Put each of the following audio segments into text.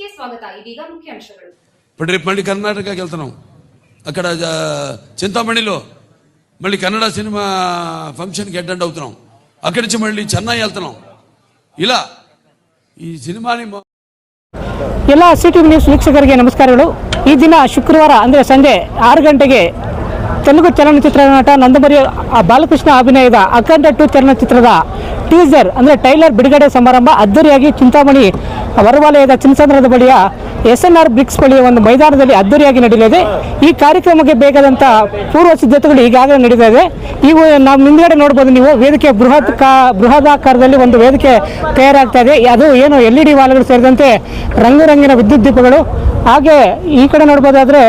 ನ್ಯೂಸ್ಗೆ ಸ್ವಾಗತ. ಇದೀಗ ಮುಖ್ಯಾಂಶಗಳು. మళ్ళీ కర్ణాటకకి వెళ్తున్నాం. అక్కడ చింతామణిలో మళ్ళీ కన్నడ సినిమా ఫంక్షన్కి అటెండ్ అవుతున్నాం. అక్కడి నుంచి మళ్ళీ చెన్నై వెళ్తున్నాం. ఇలా ఈ సినిమాని ಎಲ್ಲ ಸಿಟಿವಿ ನ್ಯೂಸ್ ವೀಕ್ಷಕರಿಗೆ ನಮಸ್ಕಾರಗಳು. ಈ ದಿನ ಶುಕ್ರವಾರ ಅಂದರೆ ಸಂಜೆ 6 ಗಂಟೆಗೆ ತೆಲುಗು ಚಲನಚಿತ್ರ ನಟ ನಂದಮುರಿ ಬಾಲಕೃಷ್ಣ ಅಭಿನಯದ ಅಖಂಡ 2 ಚಲನಚಿತ್ರದ ಟೀಸರ್ ಅಂದರೆ ಟ್ರೈಲರ್ ಬಿಡುಗಡೆ ಸಮಾರಂಭ ಅದ್ದೂರಿಯಾಗಿ ಚಿಂತಾಮಣಿ ಹೊರವಲಯದ ಚಿನ್ನಸಂದ್ರದ ಬಳಿಯ SNR ಬ್ರಿಕ್ಸ್ ಬಳಿಯ ಒಂದು ಮೈದಾನದಲ್ಲಿ ಅದ್ದೂರಿಯಾಗಿ ನಡೆಯಲಿದೆ. ಈ ಕಾರ್ಯಕ್ರಮಕ್ಕೆ ಬೇಕಾದಂಥ ಪೂರ್ವ ಸಿದ್ಧತೆಗಳು ಈಗಾಗಲೇ ನಡೀತಾ ಇದೆ. ಇವು ನಾವು ಹಿಂದ್ಗಡೆ ನೋಡ್ಬೋದು, ನೀವು ವೇದಿಕೆ ಬೃಹದಾಕಾರದಲ್ಲಿ ಒಂದು ವೇದಿಕೆ ತಯಾರಾಗ್ತಾ ಇದೆ. ಅದು ಏನು LED ವಾಲ್ಗಳು ಸೇರಿದಂತೆ ರಂಗಿನ ವಿದ್ಯುತ್ ದೀಪಗಳು. ಹಾಗೆ ಈ ಕಡೆ ನೋಡ್ಬೋದಾದರೆ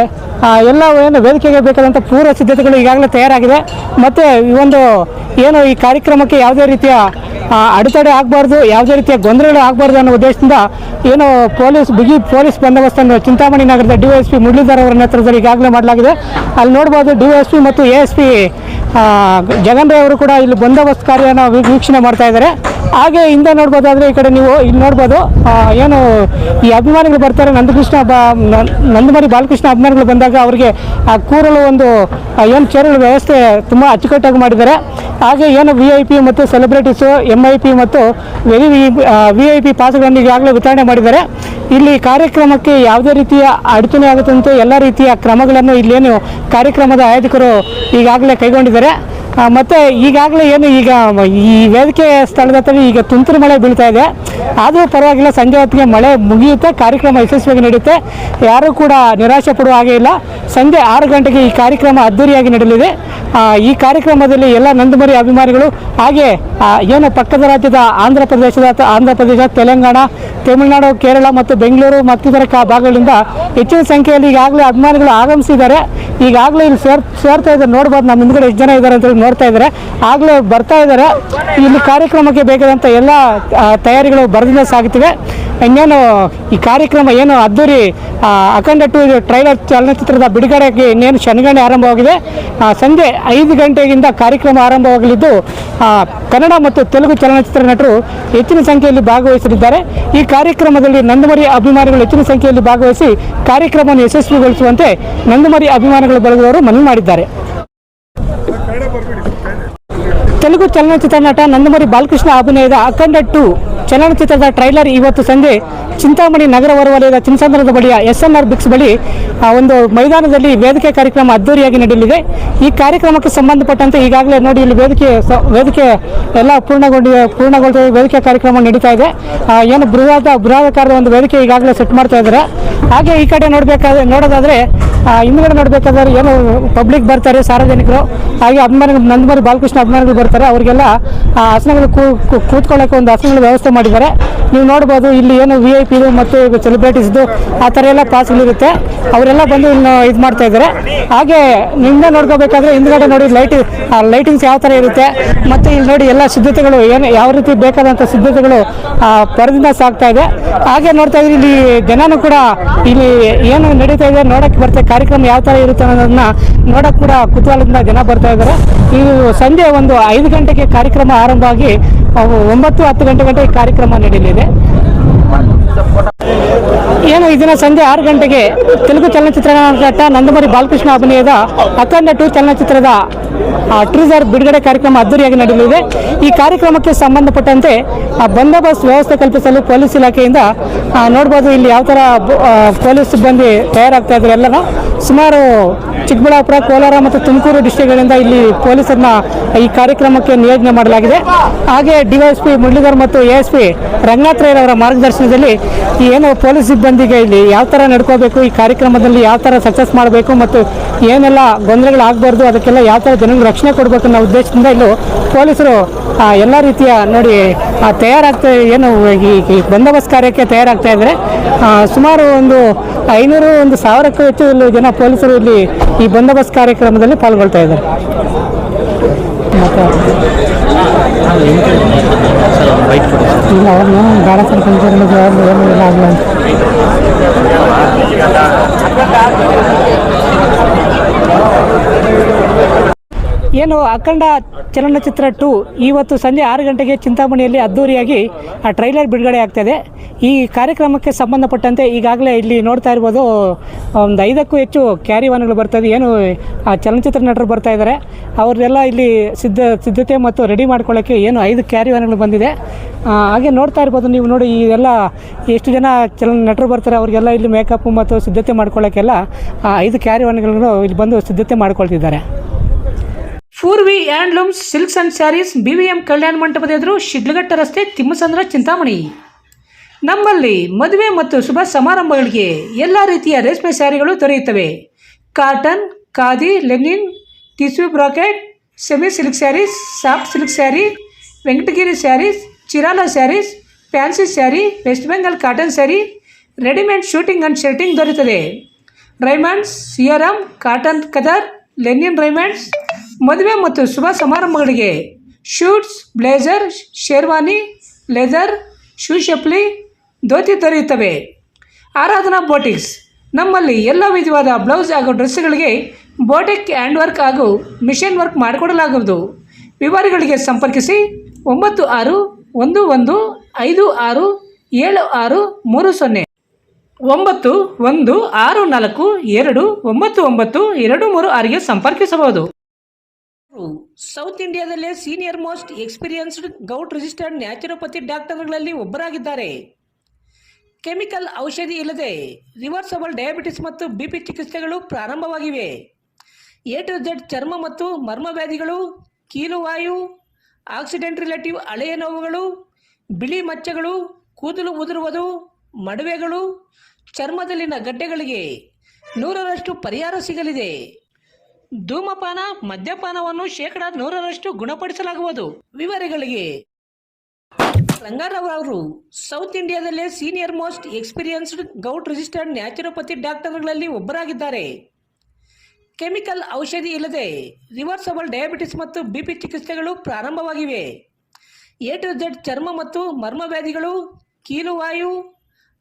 ಎಲ್ಲ ಏನು ವೇದಿಕೆಗೆ ಬೇಕಾದಂಥ ಪೂರ್ವ ಸಿದ್ಧತೆಗಳು ಈಗಾಗಲೇ ತಯಾರಾಗಿದೆ. ಮತ್ತು ಈ ಒಂದು ಏನು ಈ ಕಾರ್ಯಕ್ರಮಕ್ಕೆ ಯಾವುದೇ ರೀತಿಯ ಅಡೆತಡೆ ಆಗಬಾರ್ದು, ಯಾವುದೇ ರೀತಿಯ ಗೊಂದಲಗಳು ಆಗಬಾರ್ದು ಅನ್ನೋ ಉದ್ದೇಶದಿಂದ ಏನು ಬಿಗಿ ಪೊಲೀಸ್ ಬಂದೋಬಸ್ತನ್ನು ಚಿಂತಾಮಣಿ ನಗರದ DYSP ಮುರಳೀಧರ್ ಅವರ ನೇತೃತ್ವದಲ್ಲಿ ಈಗಾಗಲೇ ಮಾಡಲಾಗಿದೆ. ಅಲ್ಲಿ ನೋಡ್ಬೋದು DYSP ಮತ್ತು ASP ಜಗನ್ ರೈ ಅವರು ಕೂಡ ಇಲ್ಲಿ ಬಂದೋಬಸ್ತ್ ಕಾರ್ಯನ ವೀಕ್ಷಣೆ ಮಾಡ್ತಾ ಇದ್ದಾರೆ. ಹಾಗೆ ಹಿಂದೆ ನೋಡ್ಬೋದಾದರೆ ಈ ಕಡೆ ನೀವು ಇಲ್ಲಿ ನೋಡ್ಬೋದು, ಏನು ಈ ಅಭಿಮಾನಿಗಳು ಬರ್ತಾರೆ, ನಂದಮುರಿ ಬಾಲಕೃಷ್ಣ ಅಭಿಮಾನಿಗಳು ಬಂದಾಗ ಅವರಿಗೆ ಕೂರಲು ಒಂದು ಏನು ಚೇರುಗಳ ವ್ಯವಸ್ಥೆ ತುಂಬ ಅಚ್ಚುಕಟ್ಟಾಗಿ ಮಾಡಿದ್ದಾರೆ. ಹಾಗೆ ಏನು VIP ಮತ್ತು ಸೆಲೆಬ್ರಿಟೀಸು MIP ಮತ್ತು VIP ಪಾಸ್ಗಳನ್ನು ಈಗಾಗಲೇ ವಿತರಣೆ ಮಾಡಿದ್ದಾರೆ. ಇಲ್ಲಿ ಕಾರ್ಯಕ್ರಮಕ್ಕೆ ಯಾವುದೇ ರೀತಿಯ ಅಡಚಣೆ ಆಗುತ್ತಂತೆ ಎಲ್ಲ ರೀತಿಯ ಕ್ರಮಗಳನ್ನು ಇಲ್ಲೇನು ಕಾರ್ಯಕ್ರಮದ ಆಯೋಜಕರು ಈಗಾಗಲೇ ಕೈಗೊಂಡಿದ್ದಾರೆ. ಮತ್ತು ಈಗಾಗಲೇ ಏನು ಈಗ ಈ ವೇದಿಕೆ ಸ್ಥಳದ ಹತ್ರ ಈಗ ತುಂತುರು ಮಳೆ ಬೀಳ್ತಾ ಇದೆ. ಆದರೂ ಪರವಾಗಿಲ್ಲ, ಸಂಜೆ ಹೊತ್ತಿಗೆ ಮಳೆ ಮುಗಿಯುತ್ತೆ, ಕಾರ್ಯಕ್ರಮ ಯಶಸ್ವಿಯಾಗಿ ನಡೆಯುತ್ತೆ. ಯಾರೂ ಕೂಡ ನಿರಾಶೆ ಪಡುವ ಹಾಗೆ ಇಲ್ಲ. ಸಂಜೆ 6 ಗಂಟೆಗೆ ಈ ಕಾರ್ಯಕ್ರಮ ಅದ್ದೂರಿಯಾಗಿ ನಡೆಯಲಿದೆ. ಈ ಕಾರ್ಯಕ್ರಮದಲ್ಲಿ ಎಲ್ಲ ನಂದಮುರಿ ಅಭಿಮಾನಿಗಳು ಹಾಗೆ ಏನು ಪಕ್ಕದ ರಾಜ್ಯದ ಆಂಧ್ರ ಪ್ರದೇಶ, ತೆಲಂಗಾಣ, ತಮಿಳುನಾಡು, ಕೇರಳ ಮತ್ತು ಬೆಂಗಳೂರು ಮತ್ತಿತರ ಭಾಗಗಳಿಂದ ಹೆಚ್ಚಿನ ಸಂಖ್ಯೆಯಲ್ಲಿ ಈಗಾಗಲೇ ಅಭಿಮಾನಿಗಳು ಆಗಮಿಸಿದ್ದಾರೆ. ಈಗಾಗಲೇ ಇಲ್ಲಿ ಸೇರ್ತಾ ಇದ್ದಾರೆ. ನೋಡ್ಬೋದು ನಮ್ಮ ಹಿಂದ್ಗಡೆ ಎಷ್ಟು ಜನ ಇದ್ದಾರೆ ಅಂತೇಳಿ ನೋಡ್ತಾ ಇದ್ದಾರೆ. ಆಗಲೇ ಬರ್ತಾ ಇದ್ದಾರೆ. ಇಲ್ಲಿ ಕಾರ್ಯಕ್ರಮಕ್ಕೆ ಬೇಕಾದಂಥ ಎಲ್ಲ ತಯಾರಿಗಳು ಭರದಿಂದ ಸಾಗುತ್ತಿವೆ. ಇನ್ನೇನು ಈ ಕಾರ್ಯಕ್ರಮ ಏನು ಅದ್ದೂರಿ ಅಖಂಡ 2 ಟ್ರೈಲರ್ ಚಲನಚಿತ್ರದ ಬಿಡುಗಡೆಗೆ ಇನ್ನೇನು ಶನಿಗಣೆ ಆರಂಭವಾಗಿದೆ. ಸಂಜೆ 5 ಗಂಟೆಗಿಂತ ಕಾರ್ಯಕ್ರಮ ಆರಂಭವಾಗಲಿದ್ದು ಕನ್ನಡ ಮತ್ತು ತೆಲುಗು ಚಲನಚಿತ್ರ ನಟರು ಹೆಚ್ಚಿನ ಸಂಖ್ಯೆಯಲ್ಲಿ ಭಾಗವಹಿಸಲಿದ್ದಾರೆ. ಈ ಕಾರ್ಯಕ್ರಮದಲ್ಲಿ ನಂದಮುರಿ ಅಭಿಮಾನಿಗಳು ಹೆಚ್ಚಿನ ಸಂಖ್ಯೆಯಲ್ಲಿ ಭಾಗವಹಿಸಿ ಕಾರ್ಯಕ್ರಮವನ್ನು ಯಶಸ್ವಿಗೊಳಿಸುವಂತೆ ನಂದಮುರಿ ಅಭಿಮಾನಿಗಳ ಬಳಗದವರು ಮನವಿ ಮಾಡಿದ್ದಾರೆ. ತೆಲುಗು ಚಲನಚಿತ್ರ ನಟ ನಂದಮುರಿ ಬಾಲಕೃಷ್ಣ ಅಭಿನಯದ ಅಖಂಡ 2 ಚಲನಚಿತ್ರದ ಟ್ರೈಲರ್ ಇವತ್ತು ಸಂಜೆ ಚಿಂತಾಮಣಿ ನಗರ ಹೊರವಲಯದ ಚಿನ್ನಸಂದ್ರದ ಬಳಿಯ SNR ಬ್ರಿಕ್ಸ್ ಬಳಿ ಒಂದು ಮೈದಾನದಲ್ಲಿ ವೇದಿಕೆ ಕಾರ್ಯಕ್ರಮ ಅದ್ದೂರಿಯಾಗಿ ನಡೆಯಲಿದೆ. ಈ ಕಾರ್ಯಕ್ರಮಕ್ಕೆ ಸಂಬಂಧಪಟ್ಟಂತೆ ಈಗಾಗಲೇ ನೋಡಿ ಇಲ್ಲಿ ವೇದಿಕೆ ಎಲ್ಲ ಪೂರ್ಣಗೊಳ್ಳ ವೇದಿಕೆ ಕಾರ್ಯಕ್ರಮ ನಡೀತಾ ಇದೆ. ಏನು ಬೃಹದಾಕಾರದ ಒಂದು ವೇದಿಕೆ ಈಗಾಗಲೇ ಸೆಟ್ ಮಾಡ್ತಾ ಇದ್ದಾರೆ. ಹಾಗೆ ಈ ಕಡೆ ನೋಡೋದಾದರೆ ಹಿಂದುಗಡೆ ನೋಡಬೇಕಾದ್ರೆ ಏನು ಪಬ್ಲಿಕ್ ಬರ್ತಾರೆ, ಸಾರ್ವಜನಿಕರು, ಹಾಗೆ ನಂದಮುರಿ ಬಾಲಕೃಷ್ಣ ಅಭಿಮಾನಿಗಳು ಬರ್ತಾರೆ. ಅವರಿಗೆಲ್ಲ ಆಸನಗಳು ಕೂತ್ಕೊಳ್ಳೋಕೆ ಒಂದು ಆಸನಗಳ ವ್ಯವಸ್ಥೆ ಮಾಡಿದ್ದಾರೆ. ನೀವು ನೋಡ್ಬೋದು ಇಲ್ಲಿ ಏನು VIP ಮತ್ತು ಸೆಲೆಬ್ರಿಟೀಸ್ದು ಆ ಥರ ಎಲ್ಲ ಪಾಸ್ಗಳಿರುತ್ತೆ. ಅವರೆಲ್ಲ ಬಂದು ಇನ್ನು ಇದು ಮಾಡ್ತಾ ಇದ್ದಾರೆ. ಹಾಗೆ ನಿಂದ ನೋಡ್ಕೋಬೇಕಾದ್ರೆ ಹಿಂದ್ಗಡೆ ನೋಡಿ ಲೈಟಿಂಗ್ಸ್ ಯಾವ ಥರ ಇರುತ್ತೆ. ಮತ್ತು ಇಲ್ಲಿ ನೋಡಿ ಎಲ್ಲ ಸಿದ್ಧತೆಗಳು ಏನು ಯಾವ ರೀತಿ ಬೇಕಾದಂಥ ಸಿದ್ಧತೆಗಳು ಪರದಿಂದ ಸಾಗ್ತಾ ಇದೆ. ಹಾಗೆ ನೋಡ್ತಾ ಇದ್ರೆ ಇಲ್ಲಿ ಜನನೂ ಕೂಡ ಇಲ್ಲಿ ಏನು ನಡೀತಾ ಇದೆ ನೋಡೋಕ್ಕೆ ಬರ್ತಾರೆ. ಕಾರ್ಯಕ್ರಮ ಯಾವ ಥರ ಇರುತ್ತೆ ಅನ್ನೋದನ್ನ ನೋಡೋಕ್ಕೆ ಕೂಡ ಕುತೂಹಲದಿಂದ ಜನ ಬರ್ತಾ ಇದ್ದಾರೆ. ಇದು ಸಂಜೆ ಒಂದು 5 ಗಂಟೆಗೆ ಕಾರ್ಯಕ್ರಮ ಆರಂಭ ಆಗಿ 9-10 ಗಂಟೆ ಕಾರ್ಯಕ್ರಮ ನಡೆಯಲಿದೆ. ಏನು ಇದನ್ನ ಸಂಜೆ 6 ಗಂಟೆಗೆ ತೆಲುಗು ಚಲನಚಿತ್ರ ನಟ ನಂದಮುರಿ ಬಾಲಕೃಷ್ಣ ಅಭಿನಯದ ಅಖಂಡ 2 ಚಲನಚಿತ್ರದ ಟೀಸರ್ ಬಿಡುಗಡೆ ಕಾರ್ಯಕ್ರಮ ಅದ್ದೂರಿಯಾಗಿ ನಡೆಯಲಿದೆ. ಈ ಕಾರ್ಯಕ್ರಮಕ್ಕೆ ಸಂಬಂಧಪಟ್ಟಂತೆ ಬಂದೋಬಸ್ತ್ ವ್ಯವಸ್ಥೆ ಕಲ್ಪಿಸಲು ಪೊಲೀಸ್ ಇಲಾಖೆಯಿಂದ ನೋಡ್ಬೋದು ಇಲ್ಲಿ ಯಾವ ಥರ ಪೊಲೀಸ್ ಸಿಬ್ಬಂದಿ ತಯಾರಾಗ್ತಾ ಇದ್ದಾರೆ. ಎಲ್ಲನೂ ಸುಮಾರು ಚಿಕ್ಕಬಳ್ಳಾಪುರ, ಕೋಲಾರ ಮತ್ತು ತುಮಕೂರು ಡಿಸ್ಟ್ರಿಕ್ಟ್ಗಳಿಂದ ಇಲ್ಲಿ ಪೊಲೀಸರನ್ನ ಈ ಕಾರ್ಯಕ್ರಮಕ್ಕೆ ನಿಯೋಜನೆ ಮಾಡಲಾಗಿದೆ. ಹಾಗೆ DYSP ಮುರಳೀಧರ್ ಮತ್ತು ASP ರಂಗನಾಥ್ ರೈ ಅವರ ಮಾರ್ಗದರ್ಶನದಲ್ಲಿ ಏನು ಪೊಲೀಸ್ ಸಿಬ್ಬಂದಿಗೆ ಇಲ್ಲಿ ಯಾವ ಥರ ನಡ್ಕೋಬೇಕು, ಈ ಕಾರ್ಯಕ್ರಮದಲ್ಲಿ ಯಾವ ಥರ ಸಕ್ಸಸ್ ಮಾಡಬೇಕು ಮತ್ತು ಏನೆಲ್ಲ ಗೊಂದಲಗಳು ಆಗಬಾರ್ದು, ಅದಕ್ಕೆಲ್ಲ ಯಾವ ಥರ ಜನರಿಗೆ ರಕ್ಷಣೆ ಕೊಡಬೇಕು ಅನ್ನೋ ಉದ್ದೇಶದಿಂದ ಇಲ್ಲೂ ಪೊಲೀಸರು ಎಲ್ಲ ರೀತಿಯ ನೋಡಿ ತಯಾರಾಗ್ತಾ ಏನು ಈ ಬಂದೋಬಸ್ತ್ ಕಾರ್ಯಕ್ಕೆ ತಯಾರಾಗ್ತಾ ಇದ್ದಾರೆ. ಸುಮಾರು ಒಂದು 500-1000ಕ್ಕೂ ಹೆಚ್ಚು ಇಲ್ಲಿ ಜನ ಪೊಲೀಸರು ಇಲ್ಲಿ ಈ ಬಂದೋಬಸ್ತ್ ಕಾರ್ಯಕ್ರಮದಲ್ಲಿ ಪಾಲ್ಗೊಳ್ತಾ ಇದ್ದಾರೆ. ಏನು ಅಖಂಡ ಚಲನಚಿತ್ರ 2 ಇವತ್ತು ಸಂಜೆ 6 ಗಂಟೆಗೆ ಚಿಂತಾಮಣಿಯಲ್ಲಿ ಅದ್ದೂರಿಯಾಗಿ ಆ ಟ್ರೈಲರ್ ಬಿಡುಗಡೆ ಆಗ್ತಾಯಿದೆ. ಈ ಕಾರ್ಯಕ್ರಮಕ್ಕೆ ಸಂಬಂಧಪಟ್ಟಂತೆ ಈಗಾಗಲೇ ಇಲ್ಲಿ ನೋಡ್ತಾ ಇರ್ಬೋದು, ಒಂದು 5ಕ್ಕೂ ಹೆಚ್ಚು ಕ್ಯಾರಿವಾನ್ಗಳು ಬರ್ತದೆ. ಏನು ಆ ಚಲನಚಿತ್ರ ನಟರು ಬರ್ತಾ ಇದ್ದಾರೆ, ಅವ್ರದ್ದೆಲ್ಲ ಇಲ್ಲಿ ಸಿದ್ಧತೆ ಮತ್ತು ರೆಡಿ ಮಾಡ್ಕೊಳ್ಳೋಕ್ಕೆ ಏನು 5 ಕ್ಯಾರಿವಾನ್ಗಳು ಬಂದಿದೆ. ಹಾಗೆ ನೋಡ್ತಾ ಇರ್ಬೋದು ನೀವು. ನೋಡಿ, ಎಲ್ಲ ಎಷ್ಟು ಜನ ನಟರು ಬರ್ತಾರೆ, ಅವ್ರಿಗೆಲ್ಲ ಇಲ್ಲಿ ಮೇಕಪ್ ಮತ್ತು ಸಿದ್ಧತೆ ಮಾಡ್ಕೊಳ್ಳೋಕ್ಕೆಲ್ಲ 5 ಕ್ಯಾರಿವಾನ್ಗಳನ್ನು ಇಲ್ಲಿ ಬಂದು ಸಿದ್ಧತೆ ಮಾಡ್ಕೊಳ್ತಿದ್ದಾರೆ. Poorvi handlooms silks and sarees, BVM ಕಲ್ಯಾಣ ಮಂಟಪದ ಎದುರು, ಶಿಡ್ಲಘಟ್ಟ ರಸ್ತೆ, ತಿಮ್ಮಸಂದ್ರ, ಚಿಂತಾಮಣಿ. ನಮ್ಮಲ್ಲಿ ಮದುವೆ ಮತ್ತು ಶುಭ ಸಮಾರಂಭಗಳಿಗೆ ಎಲ್ಲ ರೀತಿಯ ರೇಷ್ಮೆ ಸ್ಯಾರಿಗಳು ದೊರೆಯುತ್ತವೆ. Cotton, khadi, linen, tissue brocade, semi silk sarees, soft silk saree, Venkatagiri sarees, Chirala sarees, fancy saree, west Bengal cotton saree, readymade suiting and shirting ದೊರೆಯುತ್ತದೆ. Raymonds, Siyaram, cotton khadar, linen Raymonds. ಮದುವೆ ಮತ್ತು ಶುಭ ಸಮಾರಂಭಗಳಿಗೆ suits, blazer, sherwani, leather, shoe ಚಪ್ಪಲಿ, ಧೋತಿ ದೊರೆಯುತ್ತವೆ. ಆರಾಧನಾ ಬೋಟಿಕ್ಸ್, ನಮ್ಮಲ್ಲಿ ಎಲ್ಲ ವಿಧವಾದ ಬ್ಲೌಸ್ ಹಾಗೂ ಡ್ರೆಸ್ಗಳಿಗೆ ಬೋಟಿಕ್ ಹ್ಯಾಂಡ್ ವರ್ಕ್ ಹಾಗೂ ಮಿಷನ್ ವರ್ಕ್ ಮಾಡಿಕೊಡಲಾಗುವುದು. ವಿವರಗಳಿಗೆ ಸಂಪರ್ಕಿಸಿ 9615676309 9164299236ಗೆ ಸಂಪರ್ಕಿಸಬಹುದು. ಸೌತ್ ಇಂಡಿಯಾದಲ್ಲೇ senior most experienced govt registered naturopathy ಡಾಕ್ಟರ್ಗಳಲ್ಲಿ ಒಬ್ಬರಾಗಿದ್ದಾರೆ. ಕೆಮಿಕಲ್ ಔಷಧಿ ಇಲ್ಲದೆ ರಿವರ್ಸಬಲ್ ಡಯಾಬಿಟಿಸ್ ಮತ್ತು BP ಚಿಕಿತ್ಸೆಗಳು ಪ್ರಾರಂಭವಾಗಿವೆ. A to Z ಚರ್ಮ ಮತ್ತು ಮರ್ಮವ್ಯಾಧಿಗಳು, ಕೀಲುವಾಯು, ಆಕ್ಸಿಡೆಂಟ್ ರಿಲೇಟಿವ್ ಹಳೆಯ ನೋವುಗಳು, ಬಿಳಿ ಮಚ್ಚೆಗಳು, ಕೂದಲು ಉದುರುವುದು, ಮಡುವೆಗಳು, ಚರ್ಮದಲ್ಲಿನ ಗಡ್ಡೆಗಳಿಗೆ 100% ಪರಿಹಾರ ಸಿಗಲಿದೆ. ಧೂಮಪಾನ, ಮದ್ಯಪಾನವನ್ನು 100% ಗುಣಪಡಿಸಲಾಗುವುದು. ವಿವರಗಳಿಗೆ ರಂಗಾರಾವ್ ಅವರು ಸೌತ್ ಇಂಡಿಯಾದಲ್ಲೇ senior most experienced govt registered naturopathy ಡಾಕ್ಟರ್ಗಳಲ್ಲಿ ಒಬ್ಬರಾಗಿದ್ದಾರೆ. ಕೆಮಿಕಲ್ ಔಷಧಿ ಇಲ್ಲದೆ ರಿವರ್ಸಬಲ್ ಡಯಾಬಿಟಿಸ್ ಮತ್ತು BP ಚಿಕಿತ್ಸೆಗಳು ಪ್ರಾರಂಭವಾಗಿವೆ. A to Z ಚರ್ಮ ಮತ್ತು ಮರ್ಮವ್ಯಾಧಿಗಳು, ಕೀಲುವಾಯು,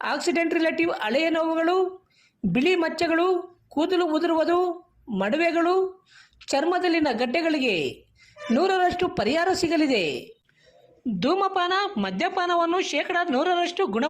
ಆಕ್ಸಿಡೆಂಟ್ ರಿಲೇಟಿವ್ ಹಳೆಯ ನೋವುಗಳು, ಬಿಳಿ ಮಚ್ಚೆಗಳು, ಕೂದಲು ಉದುರುವುದು, ಮಡುವೆಗಳು, ಚರ್ಮದಲ್ಲಿನ ಗಡ್ಡೆಗಳಿಗೆ 100% ಪರಿಹಾರ ಸಿಗಲಿದೆ. ಧೂಮಪಾನ, ಮದ್ಯಪಾನವನ್ನು 100% ಗುಣ